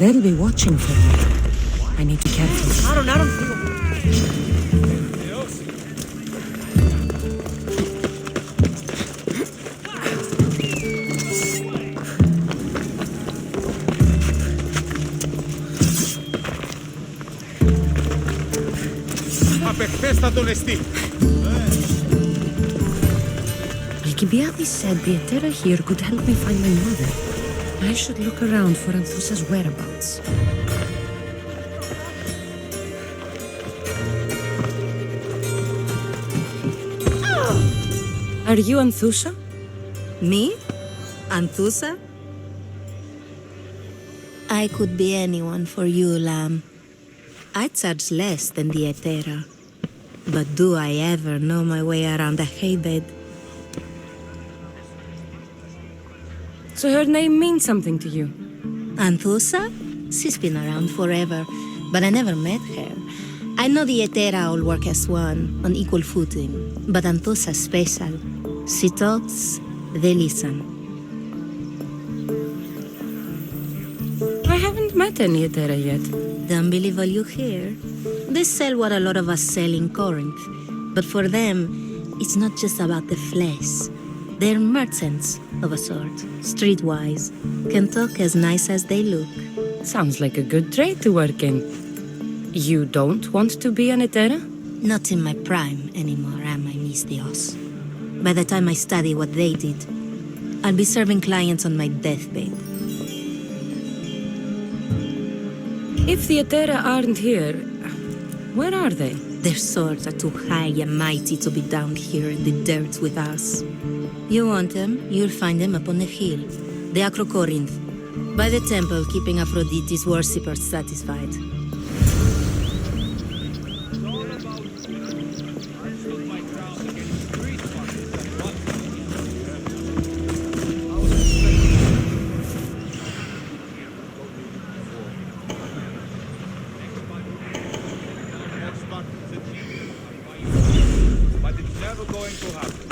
They'll be watching for me. I need to be careful. Alcibiades said the Etera here could help me find my mother. I should look around for Anthusa's whereabouts. Are you Anthusa? Me? Anthusa? I could be anyone for you, Lamb. I charge less than the Etera. But do I ever know my way around a haybed? So her name means something to you? Anthusa? She's been around forever, but I never met her. I know the Etera all work as one, on equal footing. But Anthusa's special. She talks, they listen. I haven't met any Etera yet. Don't believe all you hear. They sell what a lot of us sell in Corinth. But for them, it's not just about the flesh. They're merchants of a sort, streetwise. Can talk as nice as they look. Sounds like a good trade to work in. You don't want to be an Etera? Not in my prime anymore, am I, Miss Dios? By the time I study what they did, I'll be serving clients on my deathbed. If the Etera aren't here, where are they? Their swords are too high and mighty to be down here in the dirt with us. You want them, you'll find them up on the hill, the Acrocorinth, by the temple keeping Aphrodite's worshippers satisfied. But it's never going to happen.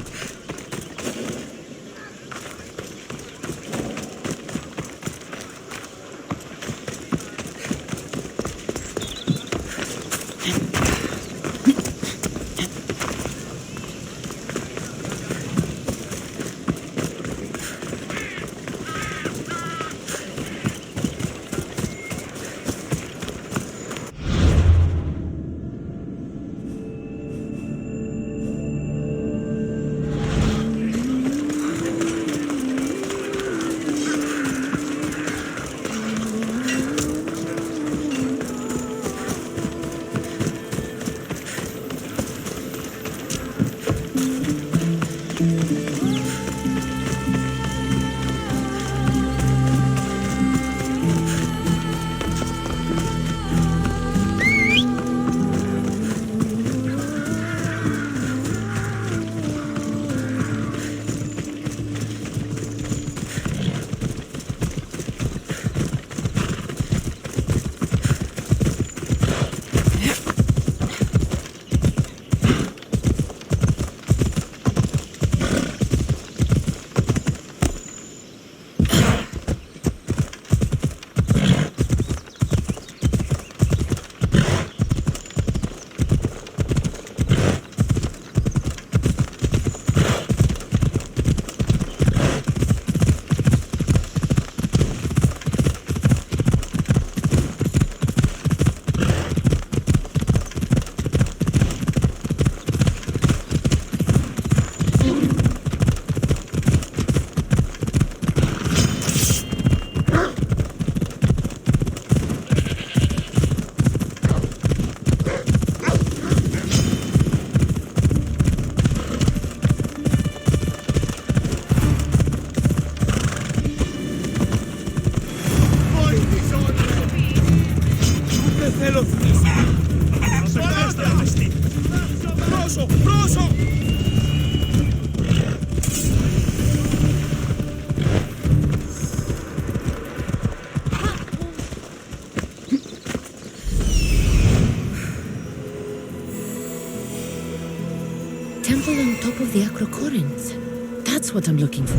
Temple on top of the Acrocorinth. That's what I'm looking for.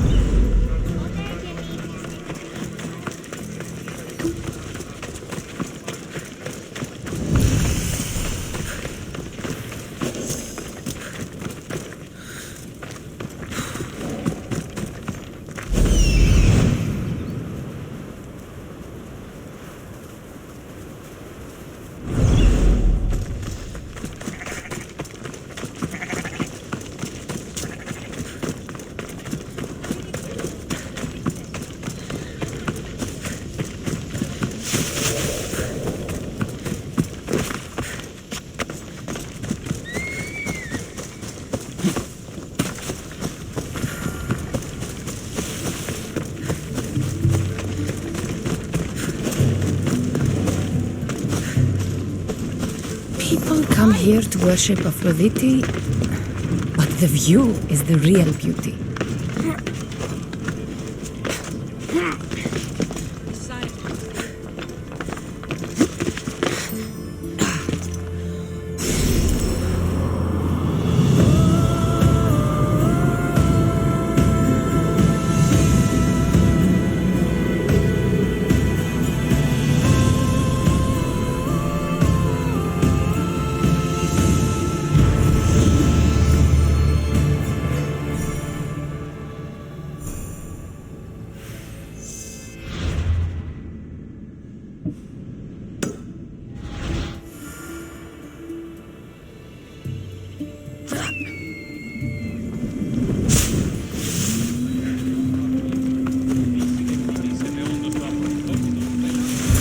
come here to worship Aphrodite, but the view is the real beauty.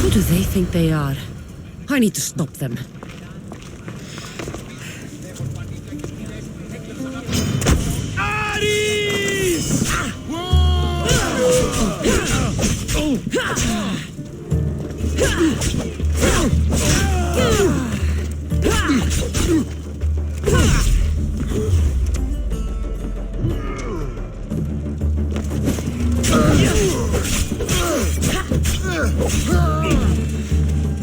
Who do they think they are? I need to stop them.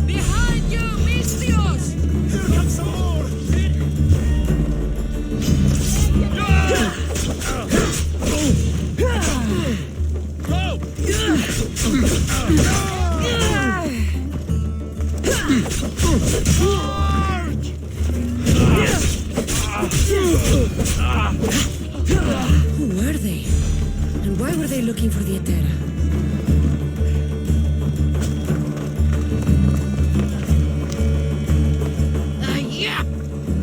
Behind you, Mystios! Who were they? And why were they looking for the Etera? Yeah!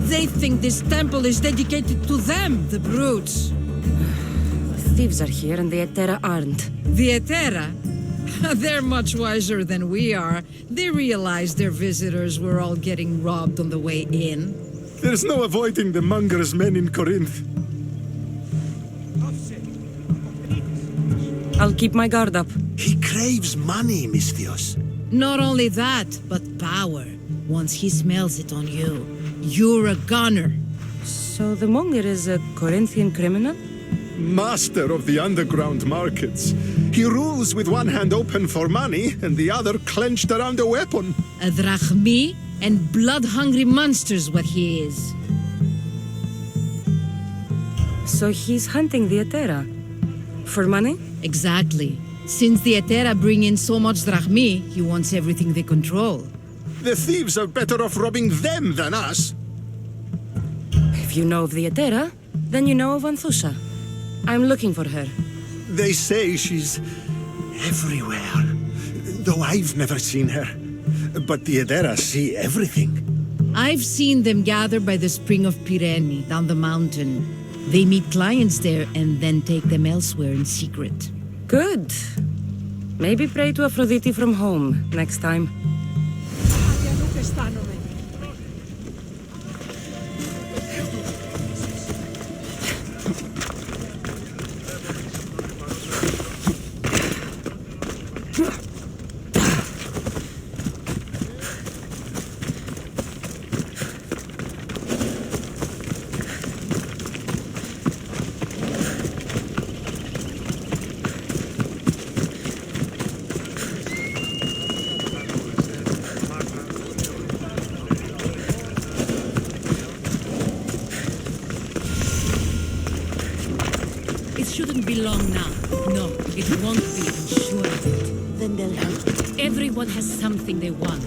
They think this temple is dedicated to them, the brutes. The thieves are here and the Etera aren't. The Etera? They're much wiser than we are. They realized their visitors were all getting robbed on the way in. There's no avoiding the monger's men in Corinth. I'll keep my guard up. He craves money, Mystios. Not only that, but power. Once he smells it on you, you're a gunner. So the monger is a Corinthian criminal? Master of the underground markets. He rules with one hand open for money and the other clenched around a weapon. A drachmi and blood-hungry monster's what he is. So he's hunting the Etera? For money? Exactly. Since the Etera bring in so much drachmi, he wants everything they control. The thieves are better off robbing them than us. If you know of the Etera, then you know of Anthusha. I'm looking for her. They say she's everywhere, though I've never seen her. But the Edera see everything. I've seen them gather by the spring of Pirene, down the mountain. They meet clients there and then take them elsewhere in secret. Good. Maybe pray to Aphrodite from home next time. It shouldn't be long now. No, it won't be, I'm sure of it. Then they'll help. Everyone has something they want.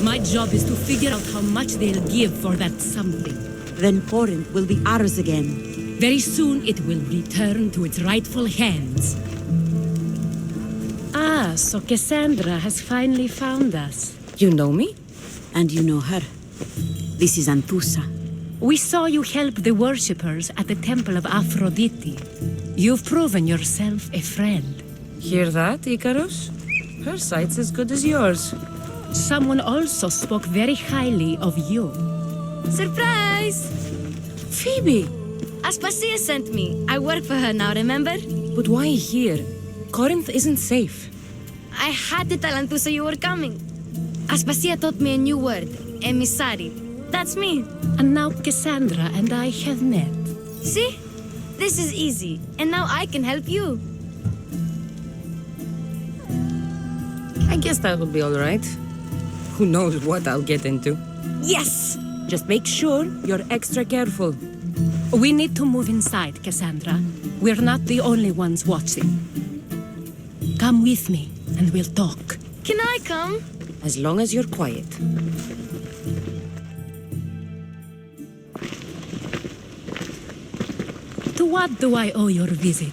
My job is to figure out how much they'll give for that something. Then Corinth will be ours again. Very soon it will return to its rightful hands. Ah, so Kassandra has finally found us. You know me? And you know her. This is Anthusha. We saw you help the worshippers at the temple of Aphrodite. You've proven yourself a friend. Hear that, Icarus? Her sight's as good as yours. Someone also spoke very highly of you. Surprise! Phoebe! Aspasia sent me. I work for her now, remember? But why here? Corinth isn't safe. I had to tell Anthusha you were coming. Aspasia taught me a new word, emissary. That's me. And now Kassandra and I have met. See? This is easy. And now I can help you. I guess that will be all right. Who knows what I'll get into. Yes! Just make sure you're extra careful. We need to move inside, Kassandra. We're not the only ones watching. Come with me, and we'll talk. Can I come? As long as you're quiet. To what do I owe your visit?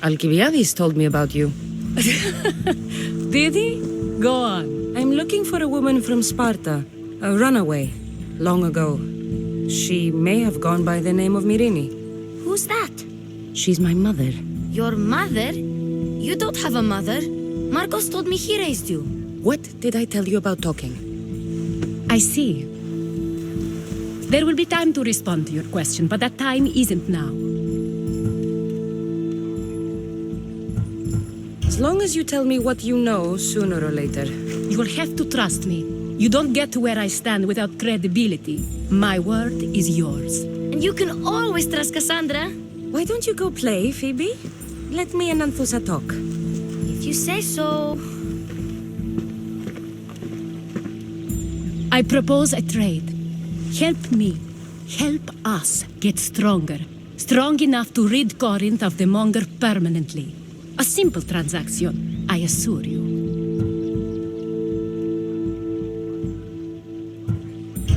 Alcibiades told me about you. Did he? Go on. I'm looking for a woman from Sparta, a runaway, long ago. She may have gone by the name of Myrine. Who's that? She's my mother. Your mother? You don't have a mother. Marcos told me he raised you. What did I tell you about talking? I see. There will be time to respond to your question, but that time isn't now. As long as you tell me what you know, sooner or later. You will have to trust me. You don't get to where I stand without credibility. My word is yours. And you can always trust Kassandra. Why don't you go play, Phoebe? Let me and Anthusa talk. If you say so. I propose a trade. Help me. Help us get stronger. Strong enough to rid Corinth of the Monger permanently. A simple transaction, I assure you.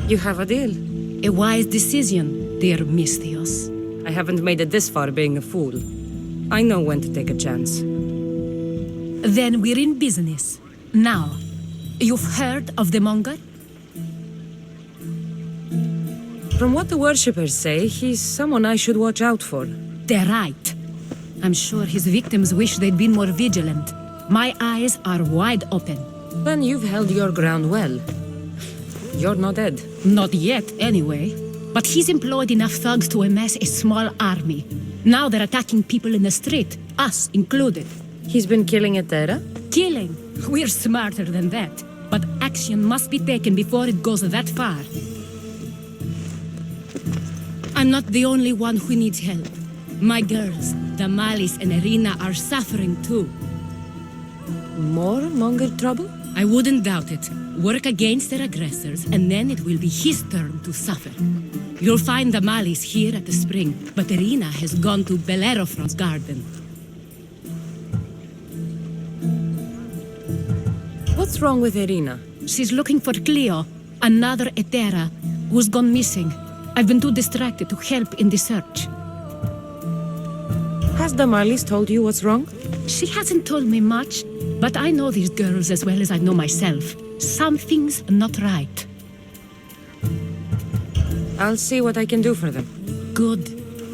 You have a deal. A wise decision, dear Misthios. I haven't made it this far being a fool. I know when to take a chance. Then we're in business. Now, you've heard of the Monger? From what the worshippers say, he's someone I should watch out for. They're right. I'm sure his victims wish they'd been more vigilant. My eyes are wide open. Then you've held your ground well. You're not dead. Not yet, anyway. But he's employed enough thugs to amass a small army. Now they're attacking people in the street, us included. He's been killing at Terra? Killing. We're smarter than that. But action must be taken before it goes that far. I'm not the only one who needs help. My girls, Damalis and Irina, are suffering too. More Monger trouble? I wouldn't doubt it. Work against their aggressors, and then it will be his turn to suffer. You'll find Damalis here at the spring, but Irina has gone to Bellerophon's garden. What's wrong with Irina? She's looking for Cleo, another Hetera, who's gone missing. I've been too distracted to help in the search. Has Damalis told you what's wrong? She hasn't told me much, but I know these girls as well as I know myself. Something's not right. I'll see what I can do for them. Good.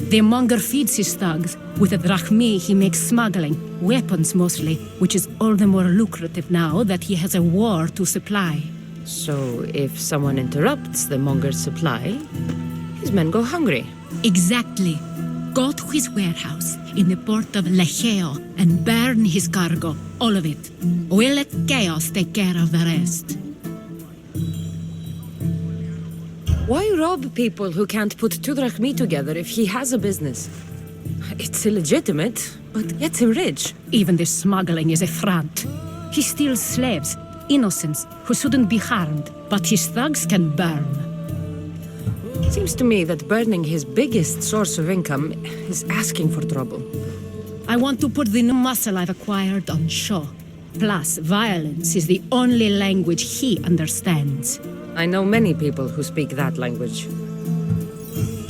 The Monger feeds his thugs. With the drachmi, he makes smuggling, weapons mostly, which is all the more lucrative now that he has a war to supply. So if someone interrupts the Monger's supply, his men go hungry. Exactly. Go to his warehouse in the port of Lecheo and burn his cargo, all of it. We'll let chaos take care of the rest. Why rob people who can't put 2 drachmi together if he has a business? It's illegitimate, but gets him rich. Even the smuggling is a front. He steals slaves, innocents, who shouldn't be harmed, but his thugs can burn. Seems to me that burning his biggest source of income is asking for trouble. I want to put the new muscle I've acquired on show. Plus, violence is the only language he understands. I know many people who speak that language.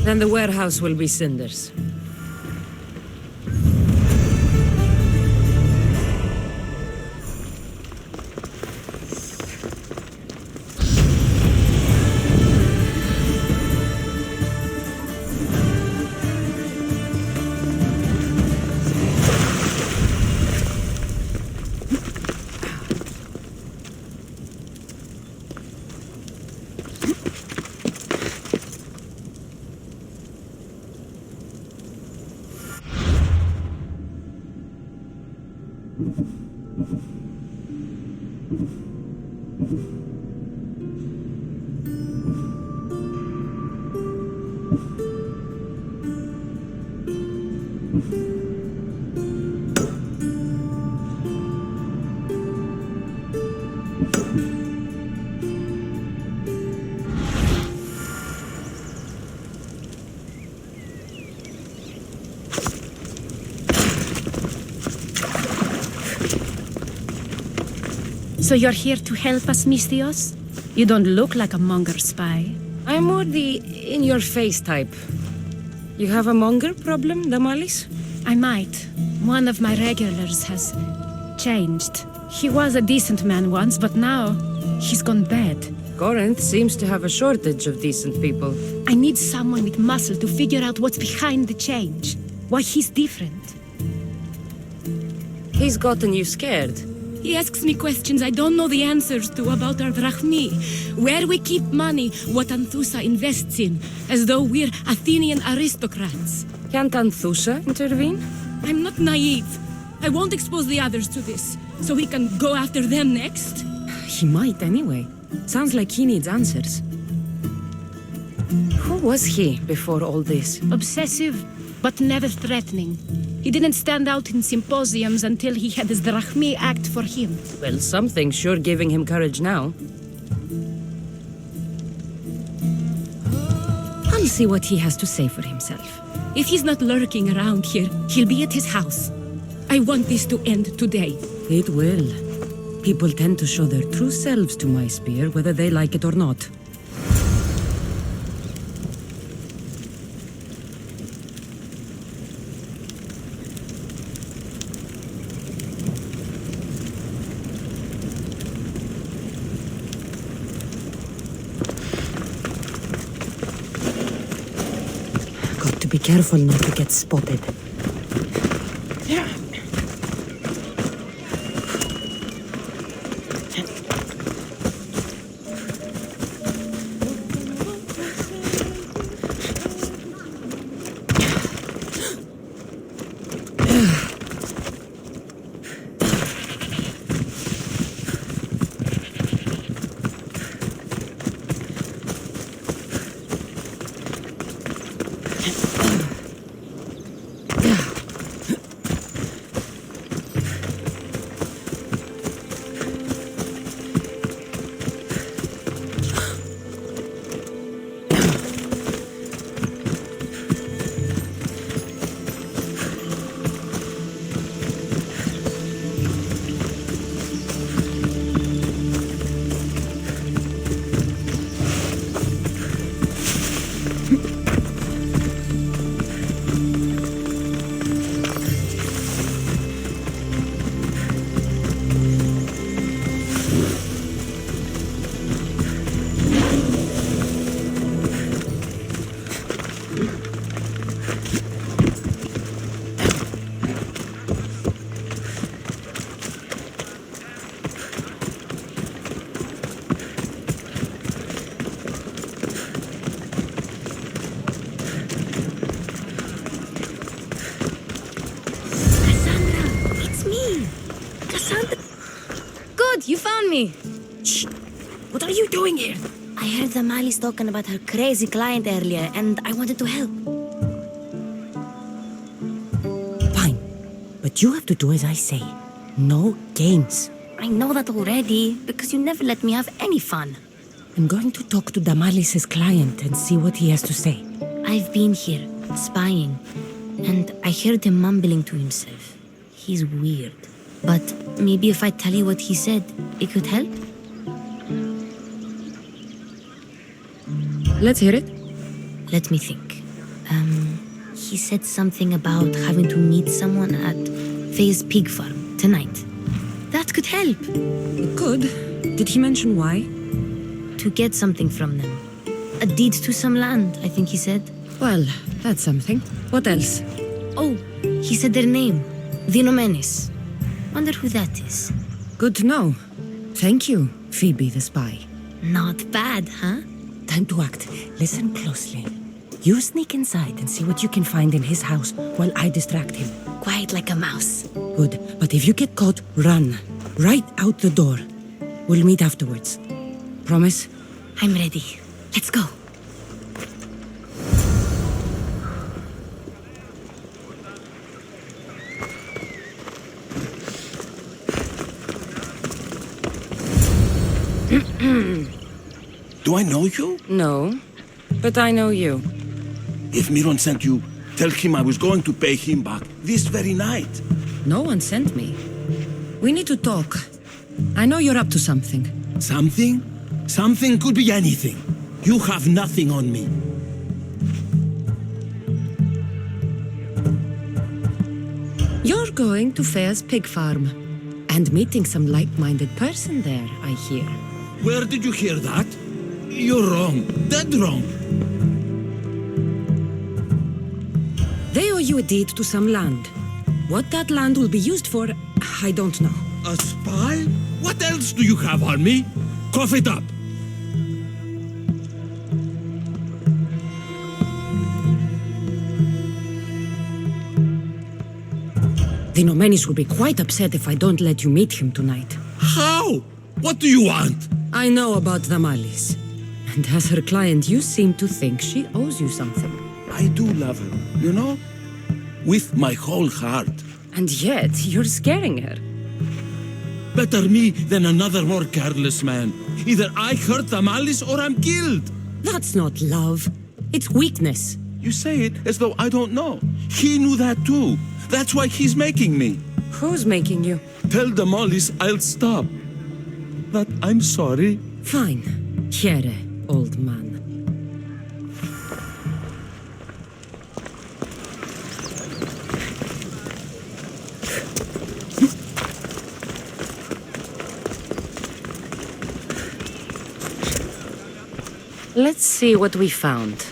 Then the warehouse will be cinders. So you're here to help us, Misthios? You don't look like a monger spy. I'm more the in-your-face type. You have a monger problem, Damalis? I might. One of my regulars has changed. He was a decent man once, but now he's gone bad. Corinth seems to have a shortage of decent people. I need someone with muscle to figure out what's behind the change. Why he's different. He's gotten you scared. He asks me questions I don't know the answers to about our drachmi, where we keep money, what Anthusa invests in, as though we're Athenian aristocrats. Can't Anthusa intervene? I'm not naive. I won't expose the others to this, so we can go after them next. He might anyway. Sounds like he needs answers. Who was he before all this? Obsessive, but never threatening. He didn't stand out in symposiums until he had his drachmi act for him. Well, something's sure giving him courage now. I'll see what he has to say for himself. If he's not lurking around here, he'll be at his house. I want this to end today. It will. People tend to show their true selves to my spear, whether they like it or not. Got to be careful not to get spotted. You found me! Shh! What are you doing here? I heard Damalis talking about her crazy client earlier, and I wanted to help. Fine. But you have to do as I say. No games. I know that already, because you never let me have any fun. I'm going to talk to Damalis' client and see what he has to say. I've been here, spying, and I heard him mumbling to himself. He's weird. But maybe if I tell you what he said, it could help? Let's hear it. Let me think. He said something about having to meet someone at Faye's pig farm tonight. That could help. It could. Did he mention why? To get something from them. A deed to some land, I think he said. Well, that's something. What else? Oh, he said their name. Vinomenes. Wonder who that is. Good to know. Thank you, Phoebe the spy. Not bad, huh? Time to act. Listen closely. You sneak inside and see what you can find in his house while I distract him. Quiet like a mouse. Good. But if you get caught, run. Right out the door. We'll meet afterwards. Promise? I'm ready. Let's go. Do I know you? No, but I know you. If Miron sent you, tell him I was going to pay him back this very night. No one sent me. We need to talk. I know you're up to something. Something? Something could be anything. You have nothing on me. You're going to Fair's pig farm. And meeting some like-minded person there, I hear. Where did you hear that? You're wrong. Dead wrong. They owe you a deed to some land. What that land will be used for, I don't know. A spy? What else do you have on me? Cough it up. The Nomenis will be quite upset if I don't let you meet him tonight. How? What do you want? I know about the Malis. And as her client, you seem to think she owes you something. I do love her, you know? With my whole heart. And yet, you're scaring her. Better me than another more careless man. Either I hurt the Malis or I'm killed. That's not love. It's weakness. You say it as though I don't know. He knew that too. That's why he's making me. Who's making you? Tell the Mollies I'll stop. That I'm sorry. Fine. Here, old man. Let's see what we found.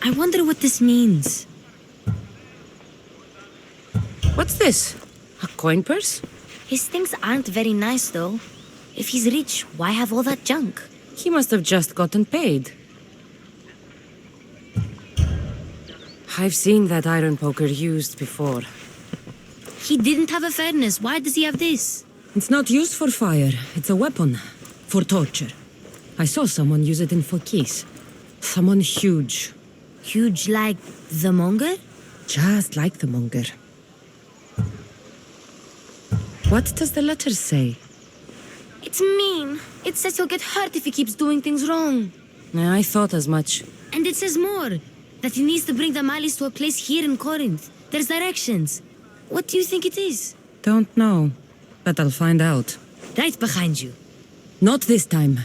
I wonder what this means. What's this? A coin purse? His things aren't very nice, though. If he's rich, why have all that junk? He must have just gotten paid. I've seen that iron poker used before. He didn't have a furnace. Why does he have this? It's not used for fire. It's a weapon. For torture. I saw someone use it in Fokis. Someone huge. Huge like the monger? Just like the monger. What does the letter say? It's mean. It says he'll get hurt if he keeps doing things wrong. I thought as much. And it says more. That he needs to bring the Malis to a place here in Corinth. There's directions. What do you think it is? Don't know. But I'll find out. Right behind you. Not this time.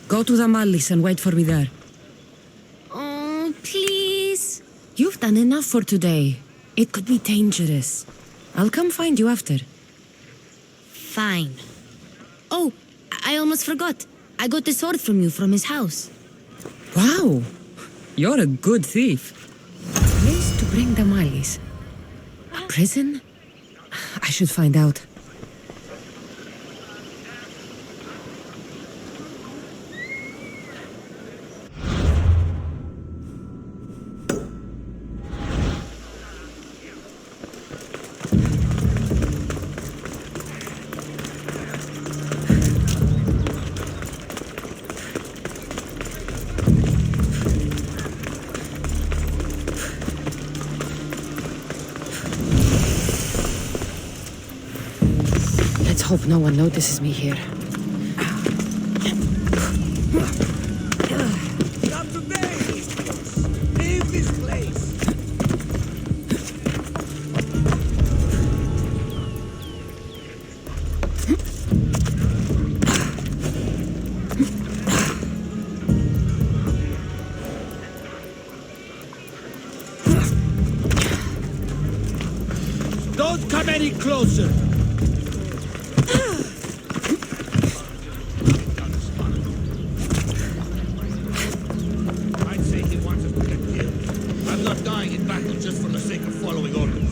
Go to the Malis and wait for me there. Oh, please. You've done enough for today. It could be dangerous. I'll come find you after. Fine. Oh, I almost forgot. I got the sword from you from his house. Wow! You're a good thief. A place to bring the Malis. A prison? I should find out. Let's hope no one notices me here. Not today! Leave this place! Don't come any closer! I'd say he wants us to get killed. I'm not dying in battle just for the sake of following orders.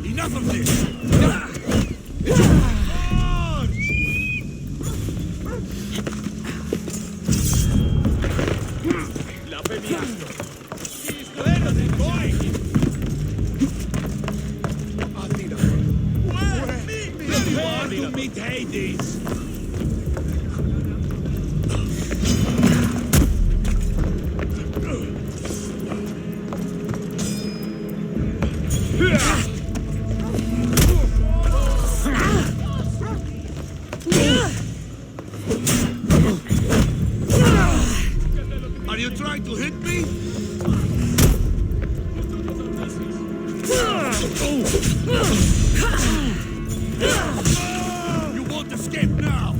Enough of this! Meet Hades! Are you trying to hit me? You won't escape now!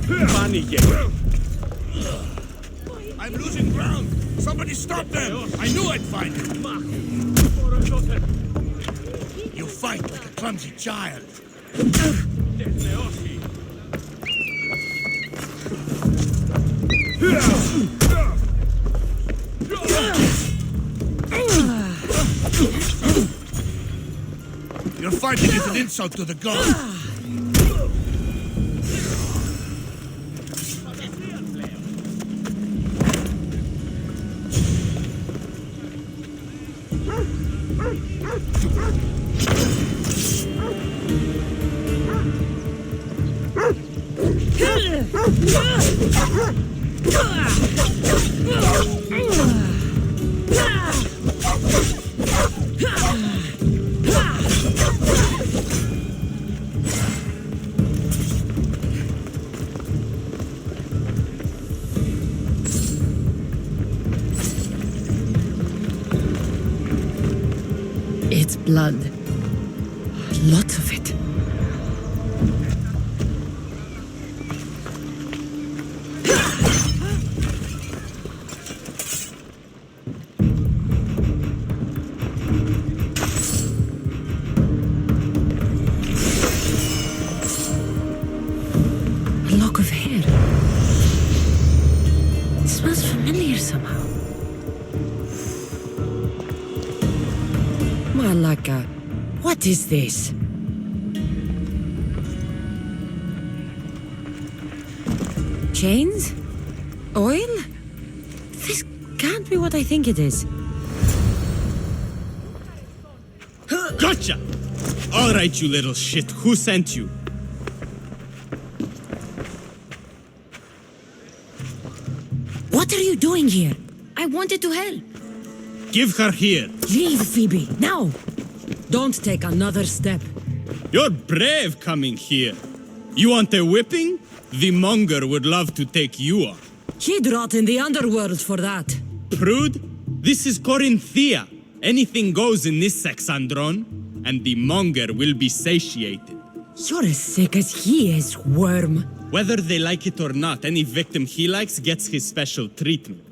I'm losing ground! Somebody stop them! I knew I'd find it! You fight like a clumsy child! Your fighting is an insult to the gods! It's blood. Lots of it. A lock of hair. It smells familiar somehow. Malaka, what is this? Chains? Oil? This can't be what I think it is. Gotcha! All right, you little shit. Who sent you? What are you doing here? I wanted to help. Give her here. Leave, Phoebe, now! Don't take another step. You're brave coming here. You want a whipping? The monger would love to take you on. He'd rot in the underworld for that. Prude, this is Corinthia. Anything goes in this Kassandron, and the monger will be satiated. You're as sick as he is, worm. Whether they like it or not, any victim he likes gets his special treatment.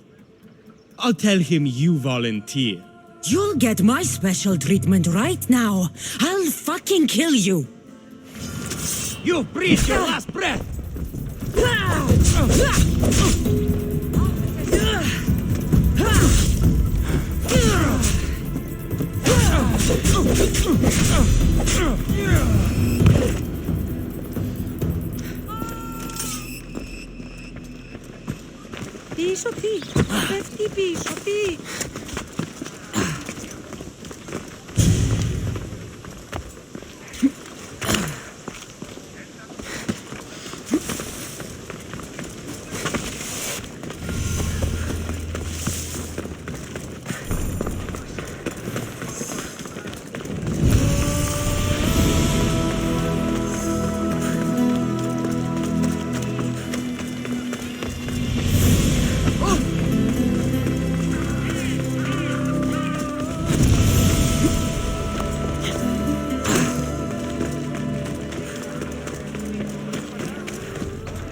I'll tell him you volunteer. You'll get my special treatment right now. I'll fucking kill you. You breathe your last breath! Πίσω τι, πέφτει πίσω τι.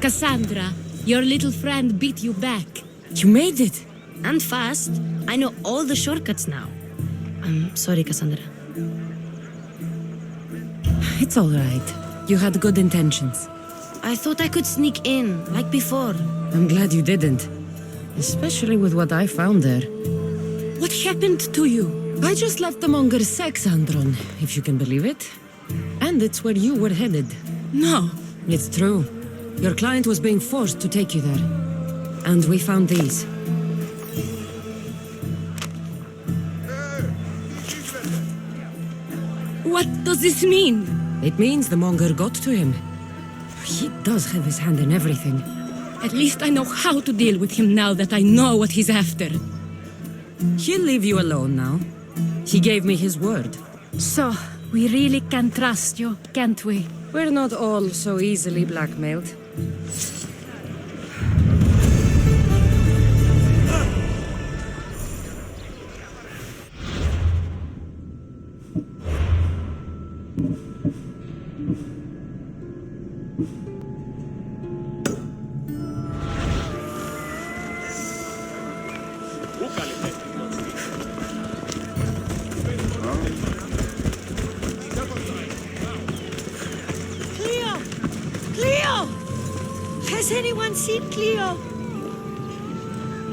Kassandra, your little friend beat you back. You made it. And fast. I know all the shortcuts now. I'm sorry, Kassandra. It's all right. You had good intentions. I thought I could sneak in, like before. I'm glad you didn't. Especially with what I found there. What happened to you? I just left the Monger Kassandra, if you can believe it. And it's where you were headed. No. It's true. Your client was being forced to take you there. And we found these. What does this mean? It means the Monger got to him. He does have his hand in everything. At least I know how to deal with him now that I know what he's after. He'll leave you alone now. He gave me his word. So, we really can trust you, can't we? We're not all so easily blackmailed. Cleo! Has anyone seen Cleo?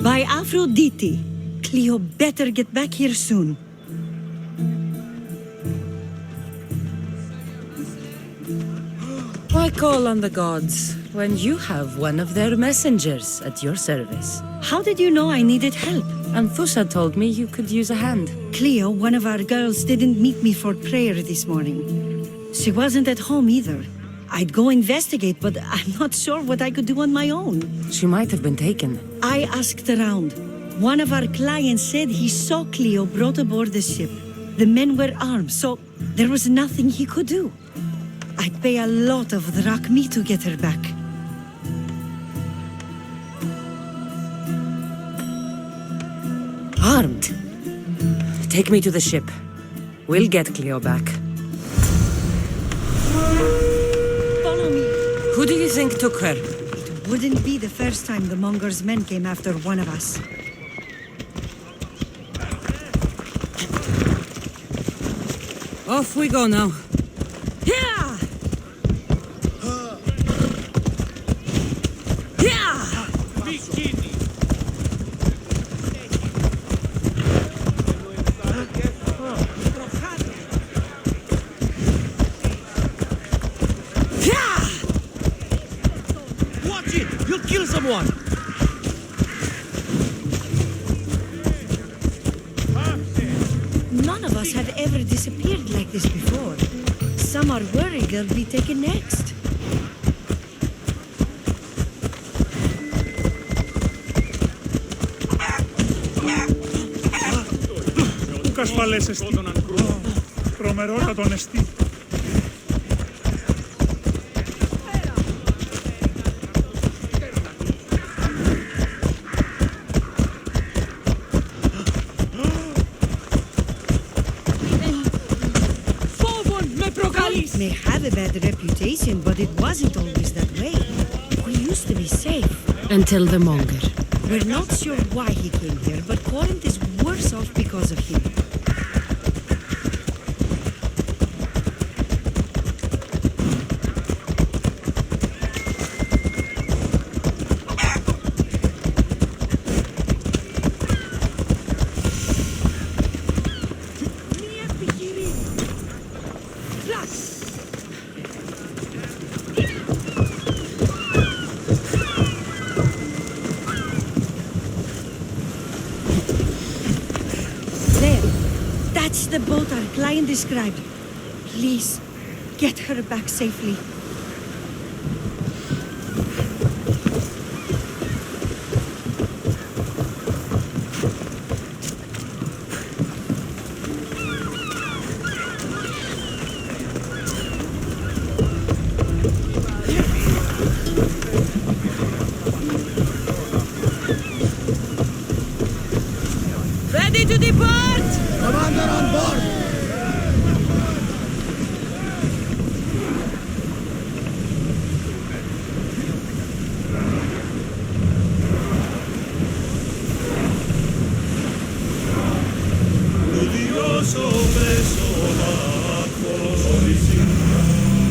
By Aphrodite. Cleo better get back here soon. Why call on the gods when you have one of their messengers at your service? How did you know I needed help? Anthusa told me you could use a hand. Cleo, one of our girls, didn't meet me for prayer this morning. She wasn't at home either. I'd go investigate, but I'm not sure what I could do on my own. She might have been taken. I asked around. One of our clients said he saw Cleo brought aboard the ship. The men were armed, so there was nothing he could do. I'd pay a lot of drachmi to get her back. Armed? Take me to the ship. We'll get Cleo back. Follow me. Who do you think took her? It wouldn't be the first time the Monger's men came after one of us. Off we go now. Yeah! Yeah! Watch it! You'll kill someone! None of us have ever disappeared like this before. Some are worried they'll be taken next. Πού ασφαλέσαι τρομερότατον εστί. May have a bad reputation, but it wasn't always that way. We used to be safe. Until the Monger. We're not sure why he came here, but Corinth is worse off because of him. That's the boat our client described. Please, get her back safely. Ready to depart! Commander on board!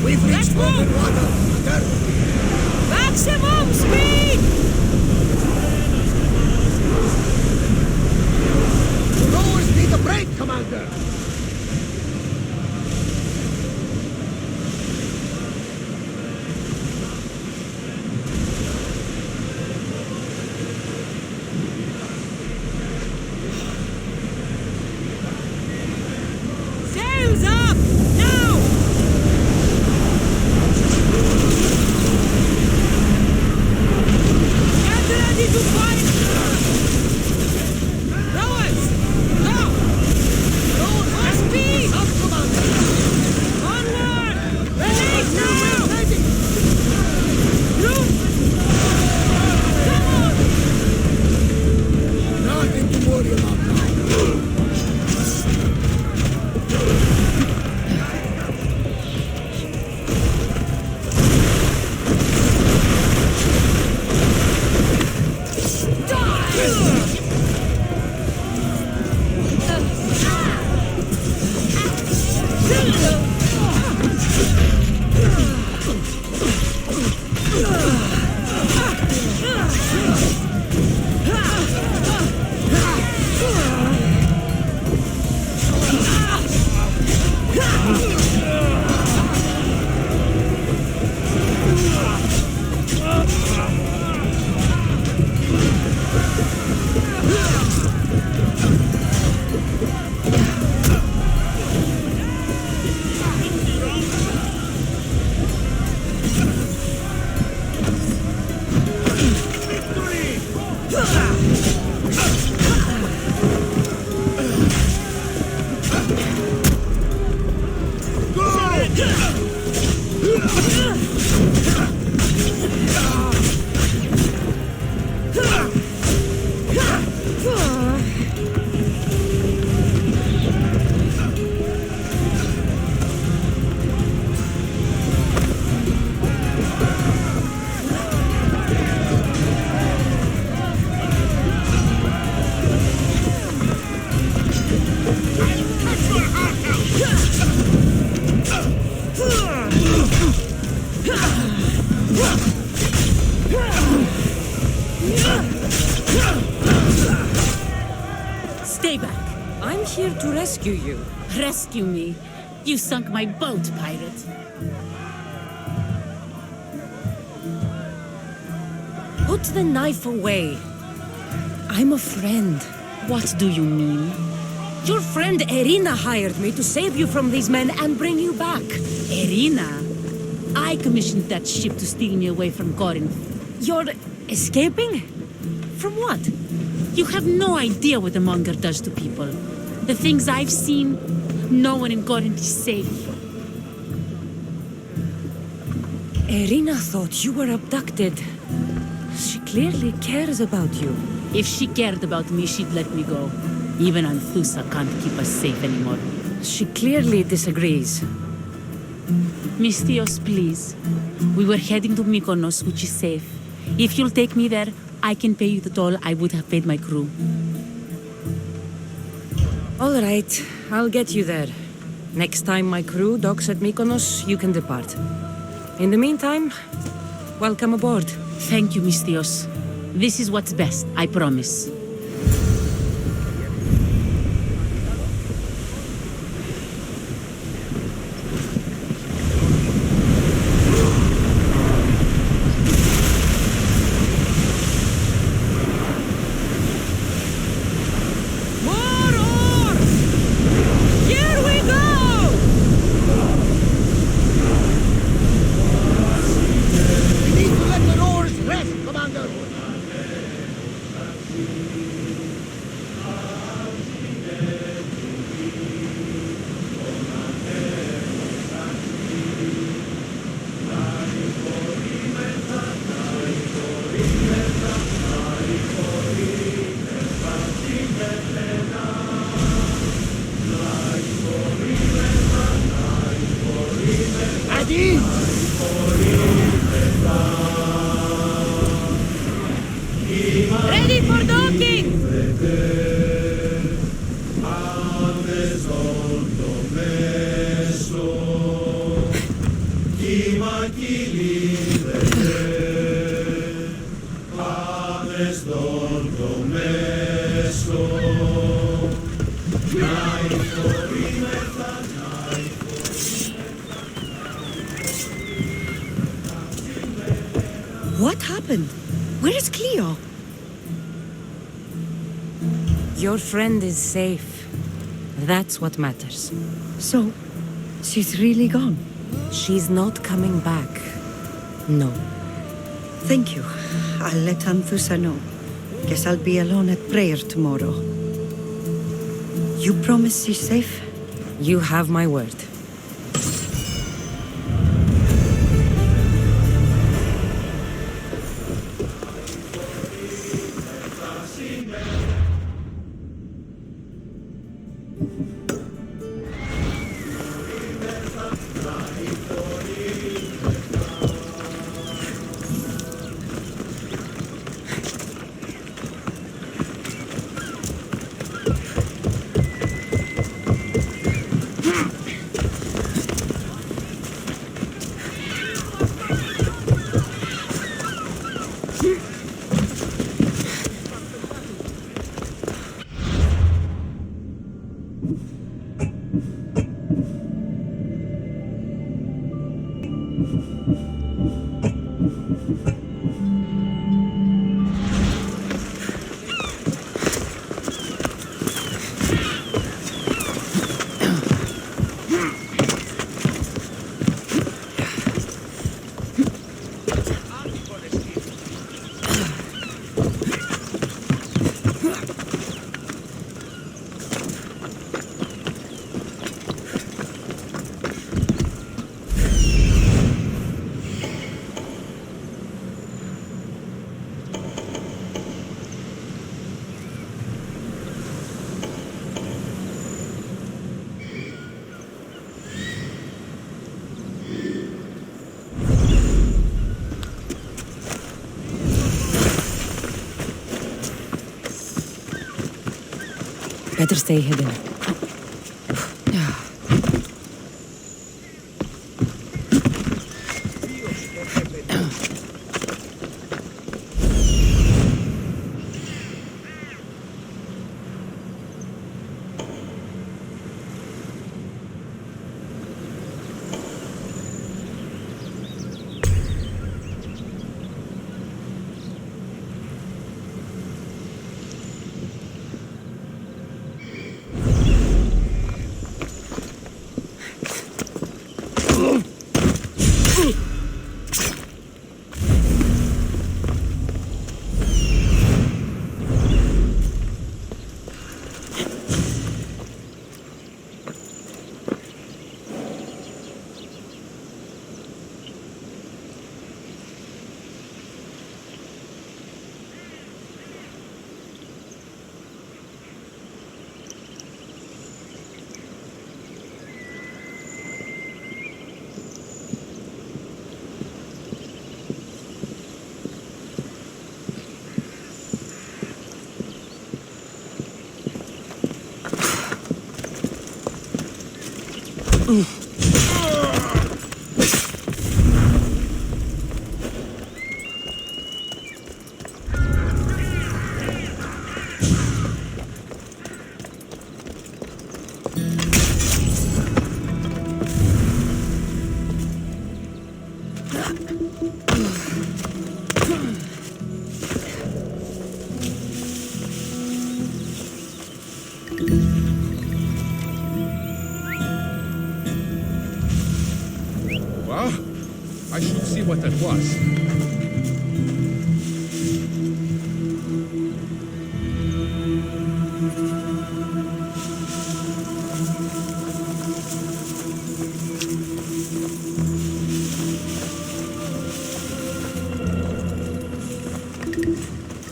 We've reached Open water! maximum speed! Rowers need a break, Commander! Sails up! Now! Get ready to fight! Rowers! Go! Roll for speed! Up, Commander! Onward! Release now! Look! Come on! Nothing to worry about now. Stay back. I'm here to rescue you. Rescue me. You sunk my boat, pirate. Put the knife away. I'm a friend. What do you mean? Your friend Irina hired me to save you from these men and bring you back. Irina? I commissioned that ship to steal me away from Corinth. You're escaping? From what? You have no idea what the monger does to people. The things I've seen, no one in Corinth is safe. Irina thought you were abducted. She clearly cares about you. If she cared about me, she'd let me go. Even Anthusa can't keep us safe anymore. She clearly disagrees. Mystios, please. We were heading to Mykonos, which is safe. If you'll take me there, I can pay you the toll I would have paid my crew. All right, I'll get you there. Next time my crew docks at Mykonos, you can depart. In the meantime, welcome aboard. Thank you, Mystios. This is what's best, I promise. We need to let the oars rest, Commander! happened? Where is Cleo? Your friend is safe. That's what matters. So, she's really gone. She's not coming back. No. Thank you. I'll let Anthusa know. Guess I'll be alone at prayer tomorrow. You promise she's safe? You have my word. Better stay hidden. Well, I should see what that was.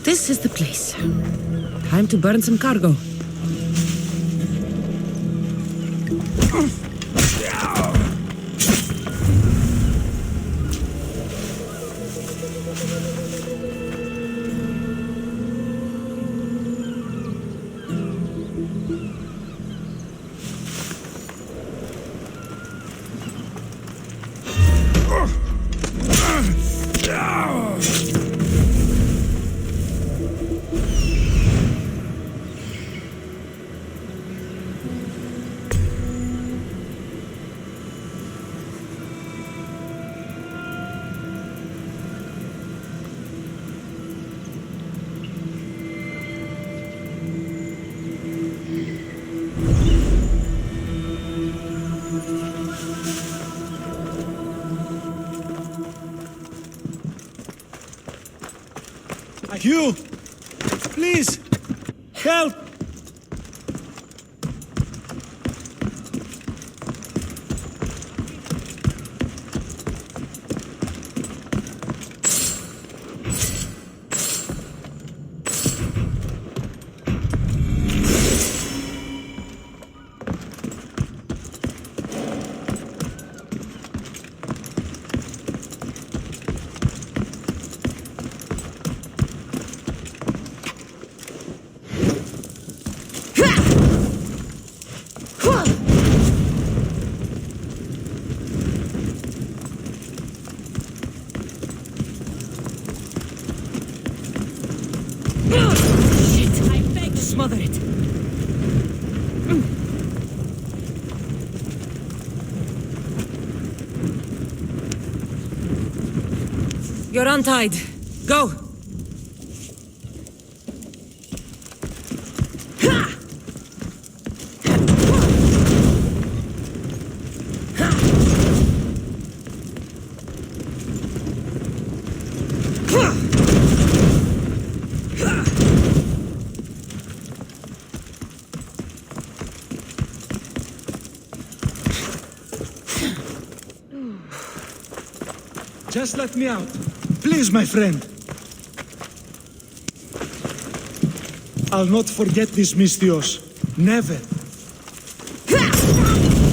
This is the place. Time to burn some cargo. You! Please! Help! Shit! I beg to smother it. You're untied. Go! Just let me out. Please, my friend. I'll not forget this, Mystios. Never.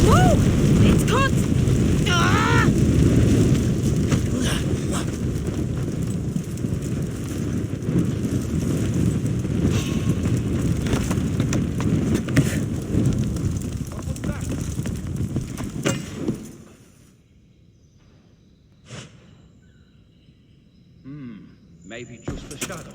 Move! It's caught! Ah! Maybe just a shadow.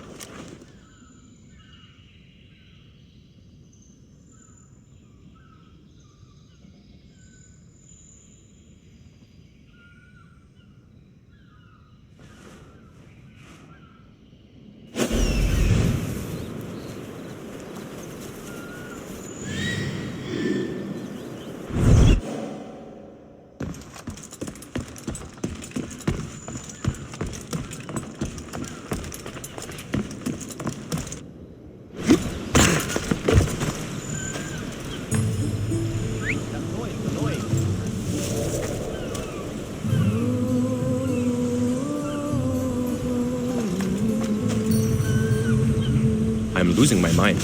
I'm losing my mind.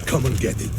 Come and get it.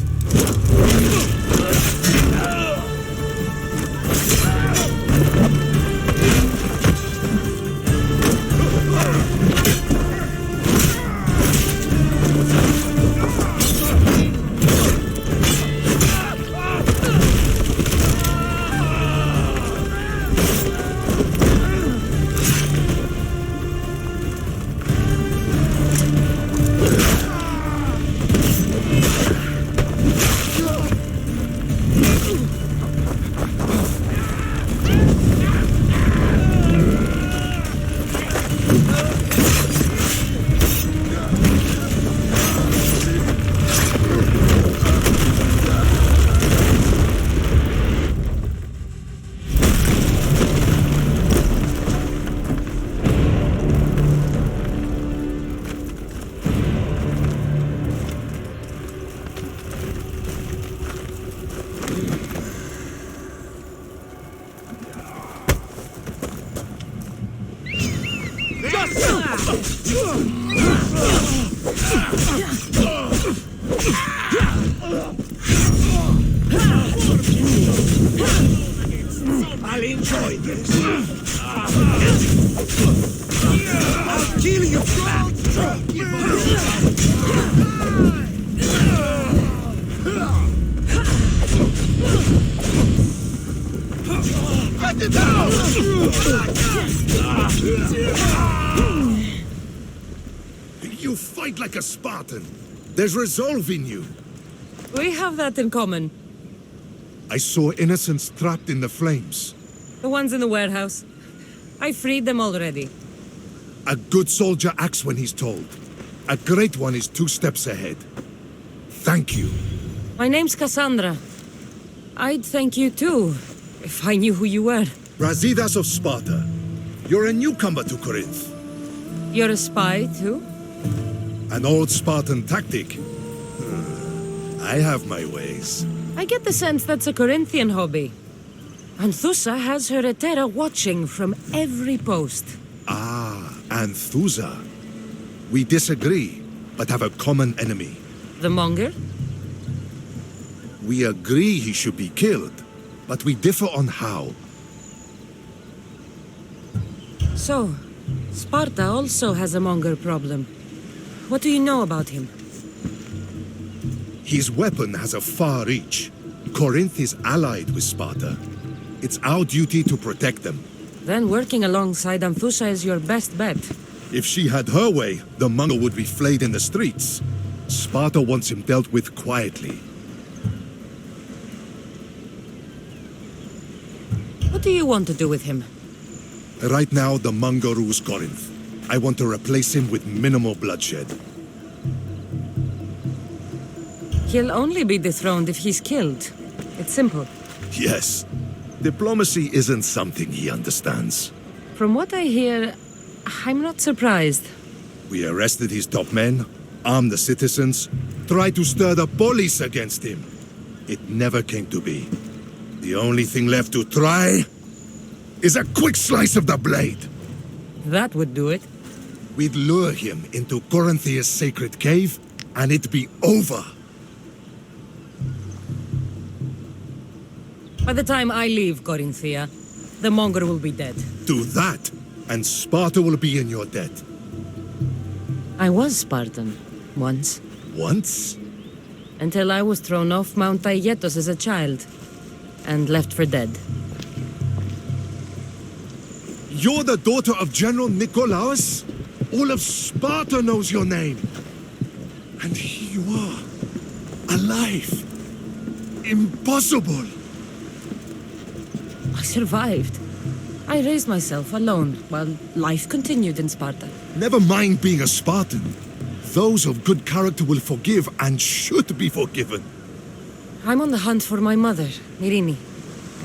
I'll enjoy this. I'll kill you. Cut it down! You fight like a Spartan. There's resolve in you. We have that in common. I saw innocents trapped in the flames. The ones in the warehouse. I freed them already. A good soldier acts when he's told. A great one is 2 steps ahead. Thank you. My name's Kassandra. I'd thank you too, if I knew who you were. Brasidas of Sparta. You're a newcomer to Corinth. You're a spy too? An old Spartan tactic. I have my ways. I get the sense that's a Corinthian hobby. Anthusa has her Etera watching from every post. Ah, Anthusa. We disagree, but have a common enemy. The Monger? We agree he should be killed, but we differ on how. So, Sparta also has a Monger problem. What do you know about him? His weapon has a far reach. Corinth is allied with Sparta. It's our duty to protect them. Then working alongside Anthusa is your best bet. If she had her way, the Mongol would be flayed in the streets. Sparta wants him dealt with quietly. What do you want to do with him? Right now, the Mongol rules Corinth. I want to replace him with minimal bloodshed. He'll only be dethroned if he's killed. It's simple. Yes. Diplomacy isn't something he understands. From what I hear, I'm not surprised. We arrested his top men, armed the citizens, tried to stir the police against him. It never came to be. The only thing left to try is a quick slice of the blade. That would do it. We'd lure him into Corinthia's sacred cave, and it'd be over. By the time I leave Corinthia, the Monger will be dead. Do that, and Sparta will be in your debt. I was Spartan, once. Once? Until I was thrown off Mount Aietos as a child, and left for dead. You're the daughter of General Nikolaos? All of Sparta knows your name. And here you are, alive. Impossible. I survived. I raised myself alone while life continued in Sparta. Never mind being a Spartan. Those of good character will forgive and should be forgiven. I'm on the hunt for my mother, Myrini.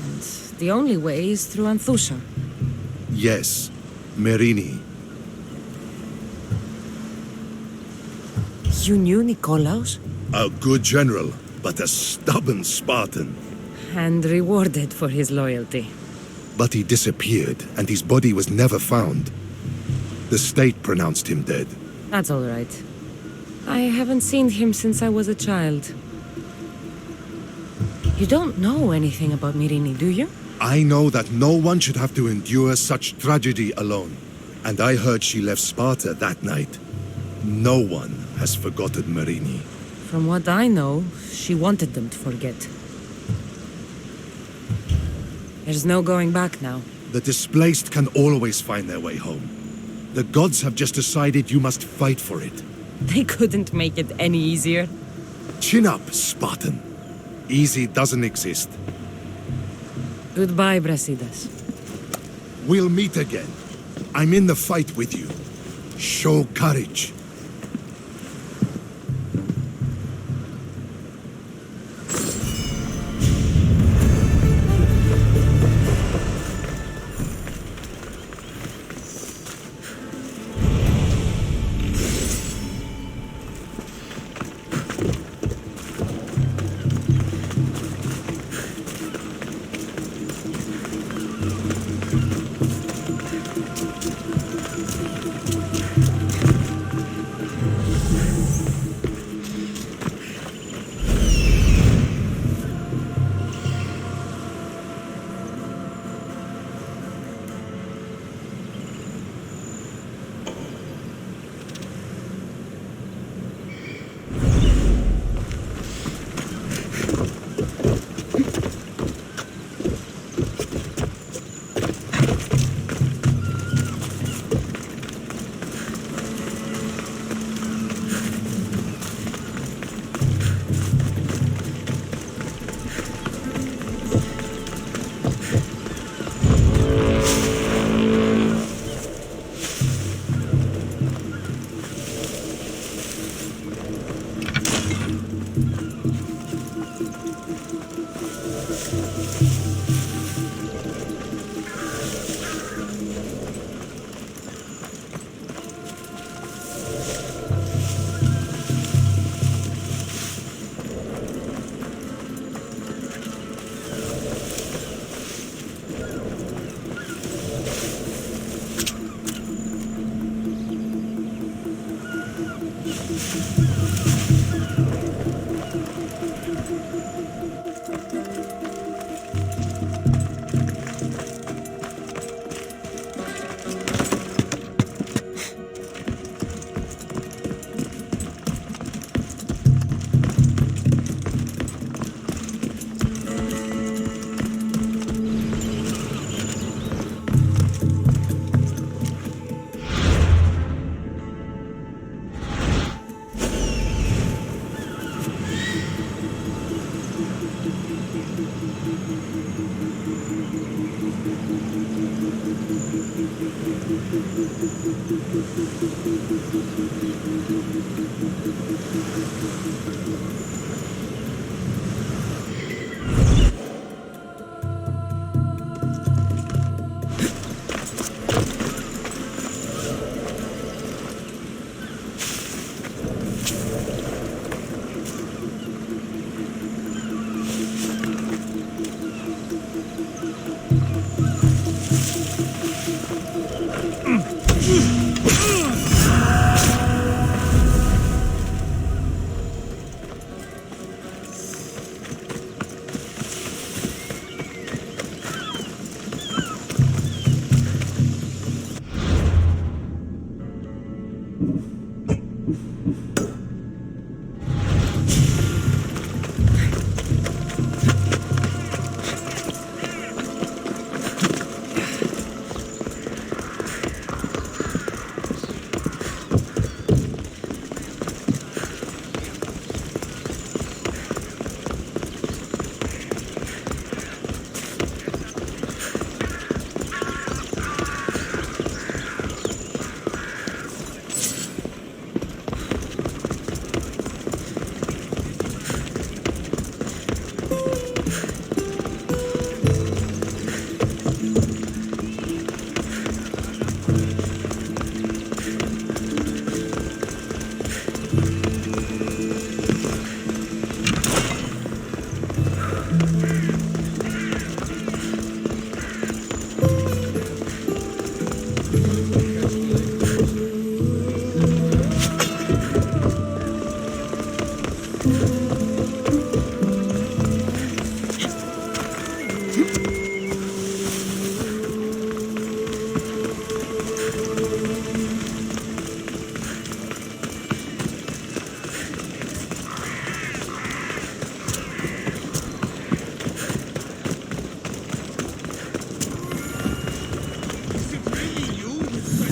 And the only way is through Anthusa. Yes, Myrini. You knew Nikolaos? A good general, but a stubborn Spartan. And rewarded for his loyalty. But he disappeared, and his body was never found. The state pronounced him dead. That's all right. I haven't seen him since I was a child. You don't know anything about Myrini, do you? I know that no one should have to endure such tragedy alone. And I heard she left Sparta that night. No one has forgotten Myrini. From what I know, she wanted them to forget. There's no going back now. The displaced can always find their way home. The gods have just decided you must fight for it. They couldn't make it any easier. Chin up, Spartan. Easy doesn't exist. Goodbye, Brasidas. We'll meet again. I'm in the fight with you. Show courage.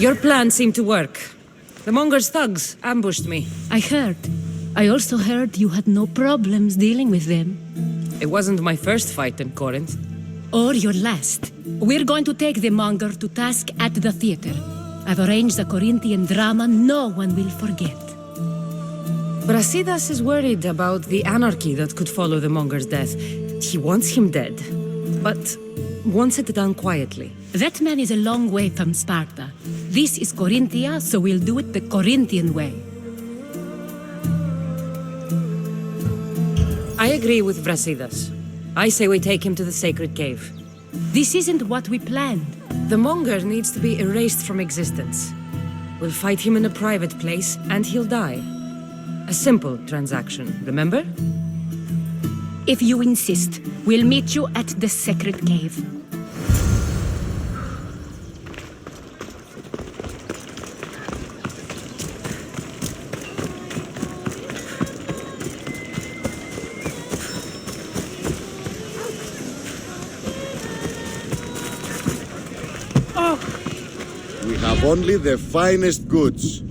Your plan seemed to work. The Monger's thugs ambushed me. I heard. I also heard you had no problems dealing with them. It wasn't my first fight in Corinth. Or your last. We're going to take the Monger to task at the theater. I've arranged a Corinthian drama no one will forget. Brasidas is worried about the anarchy that could follow the Monger's death. He wants him dead, but wants it done quietly. That man is a long way from Sparta. This is Corinthia, so we'll do it the Corinthian way. I agree with Brasidas. I say we take him to the sacred cave. This isn't what we planned. The Monger needs to be erased from existence. We'll fight him in a private place, and he'll die. A simple transaction, remember? If you insist, we'll meet you at the sacred cave. We have only the finest goods.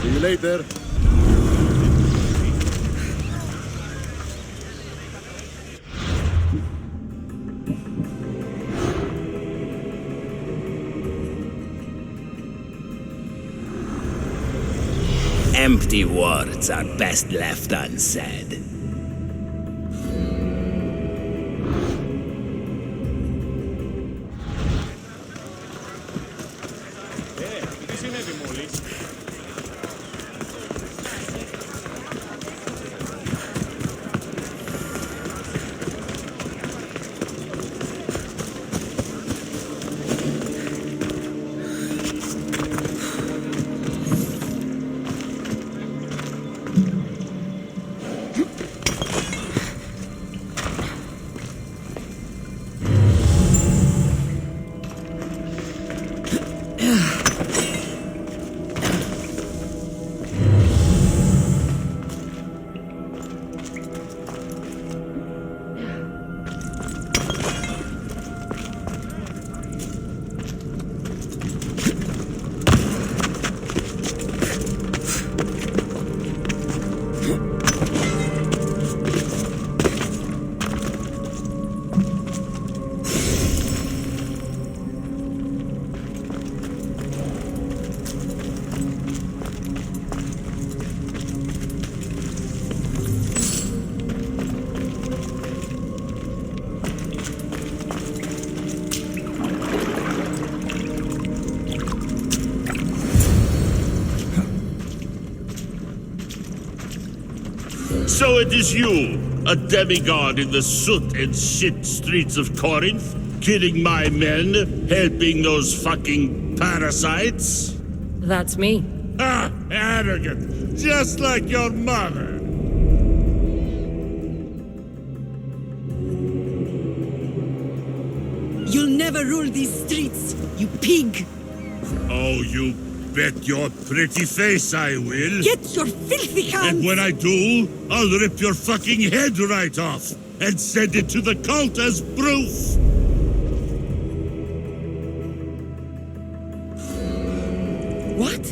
See you later. Empty words are best left unsaid. So it is you, a demigod in the soot and shit streets of Corinth, killing my men, helping those fucking parasites? That's me. Ah, arrogant, just like your mother. You'll never rule these streets, you pig! Oh, you bet your pretty face I will. Get your filthy hands! And when I do, I'll rip your fucking head right off and send it to the cult as proof. What?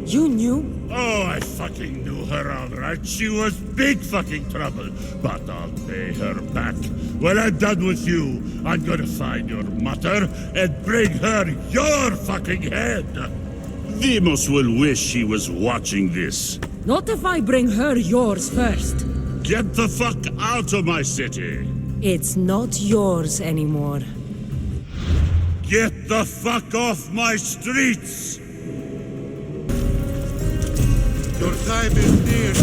You knew? Oh, I fucking knew her all right. She was big fucking trouble. But I'll pay her back. When I'm done with you, I'm gonna find your mother and bring her your fucking head. Demos will wish she was watching this. Not if I bring her yours first. Get the fuck out of my city. It's not yours anymore. Get the fuck off my streets. Your time is near.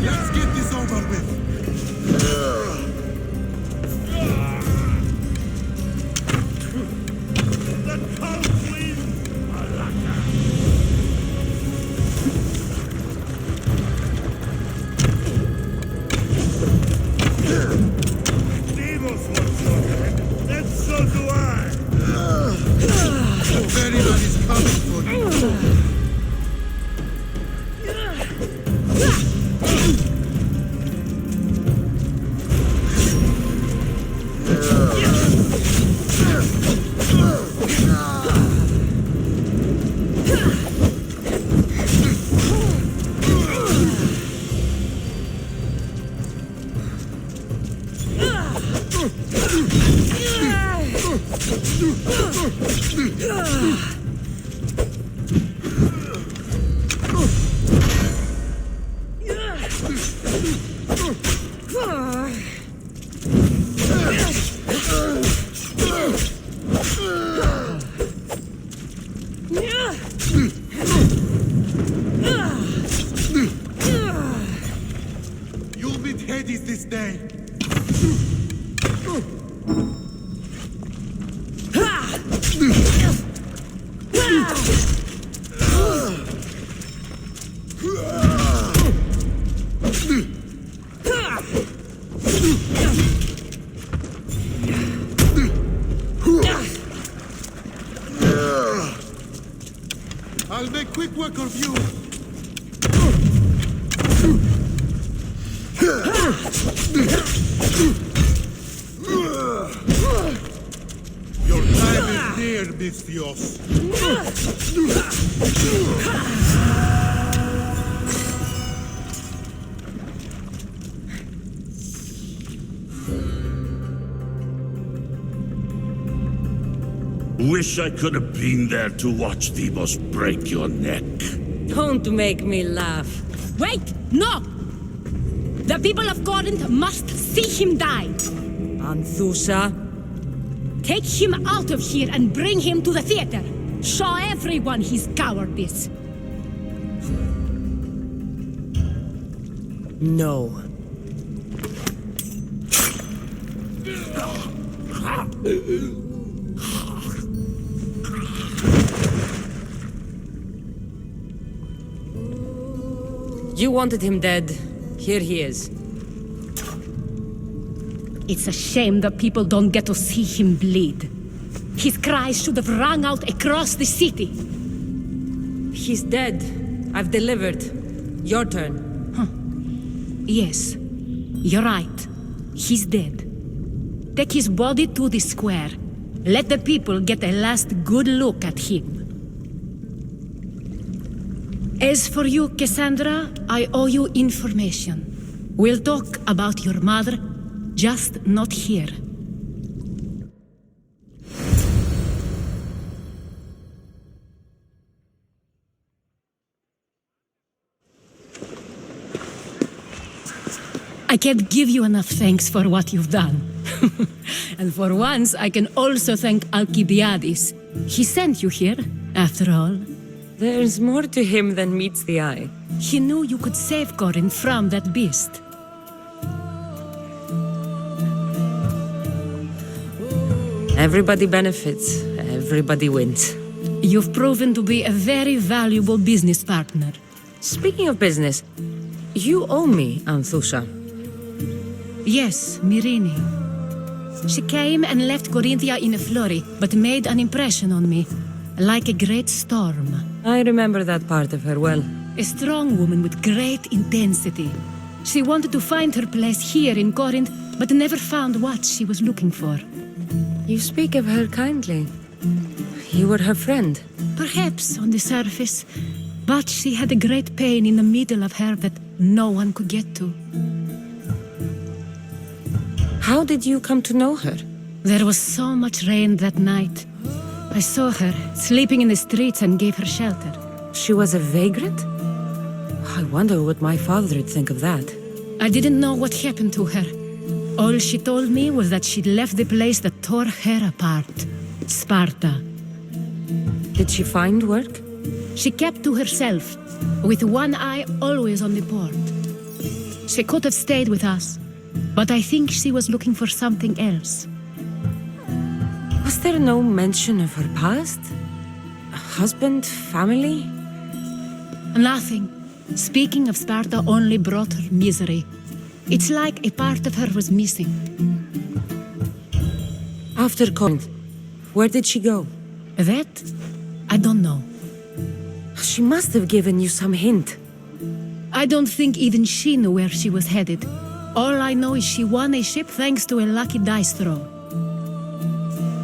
Let's get this over with. The cult wins, Malaka. Demos wants your head, and so do I. Veridon is coming for you. You'll meet Hades this day. I'll make quick work of you. Your time is near, Misthios. Wish I could have been there to watch Demos break your neck. Don't make me laugh. Wait! No! The people of Corinth must see him die. Anthusa. Take him out of here and bring him to the theater. Show everyone his cowardice. No. You wanted him dead. Here he is. It's a shame that people don't get to see him bleed. His cries should have rung out across the city. He's dead. I've delivered. Your turn. Yes, you're right. He's dead. Take his body to the square. Let the people get a last good look at him. As for you, Kassandra, I owe you information. We'll talk about your mother, just not here. I can't give you enough thanks for what you've done. And for once, I can also thank Alcibiades. He sent you here, after all. There's more to him than meets the eye. He knew you could save Corinth from that beast. Everybody benefits, everybody wins. You've proven to be a very valuable business partner. Speaking of business, you owe me, Anthusha. Yes, Myrine. She came and left Corinthia in a flurry, but made an impression on me, like a great storm. I remember that part of her well. A strong woman with great intensity. She wanted to find her place here in Corinth, but never found what she was looking for. You speak of her kindly. You were her friend. Perhaps on the surface, but she had a great pain in the middle of her that no one could get to. How did you come to know her? There was so much rain that night. I saw her sleeping in the streets and gave her shelter. She was a vagrant? I wonder what my father would think of that. I didn't know what happened to her. All she told me was that she'd left the place that tore her apart. Sparta. Did she find work? She kept to herself, with one eye always on the port. She could have stayed with us, but I think she was looking for something else. Was there no mention of her past? A husband, family? Nothing. Speaking of Sparta only brought her misery. It's like a part of her was missing. After Corinth, where did she go? That? I don't know. She must have given you some hint. I don't think even she knew where she was headed. All I know is she won a ship thanks to a lucky dice throw.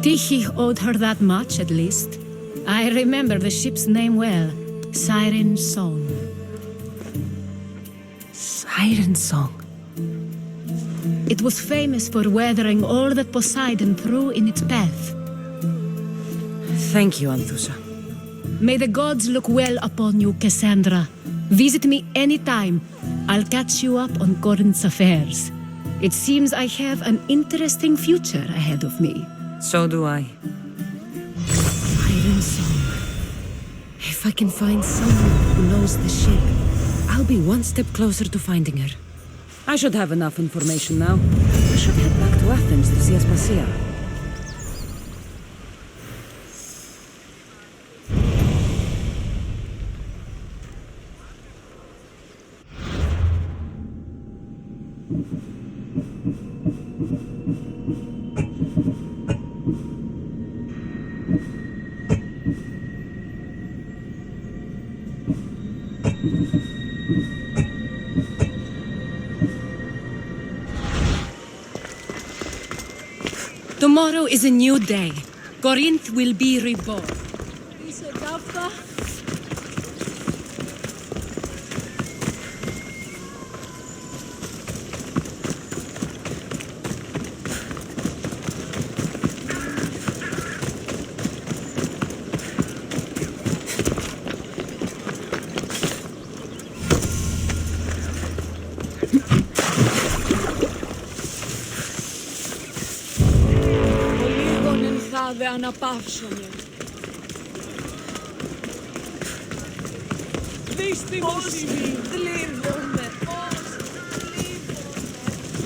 Tyche owed her that much, at least. I remember the ship's name well. Siren Song. Siren Song. It was famous for weathering all that Poseidon threw in its path. Thank you, Anthusha. May the gods look well upon you, Kassandra. Visit me anytime. I'll catch you up on Corinth's affairs. It seems I have an interesting future ahead of me. So do I. Siren Song. If I can find someone who knows the ship, I'll be one step closer to finding her. I should have enough information now. I should head back to Athens to see Aspasia. Tomorrow is a new day. Corinth will be reborn. Αναπαύσομαι.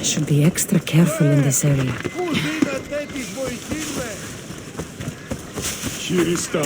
I should be extra careful in this area. Χειριστά.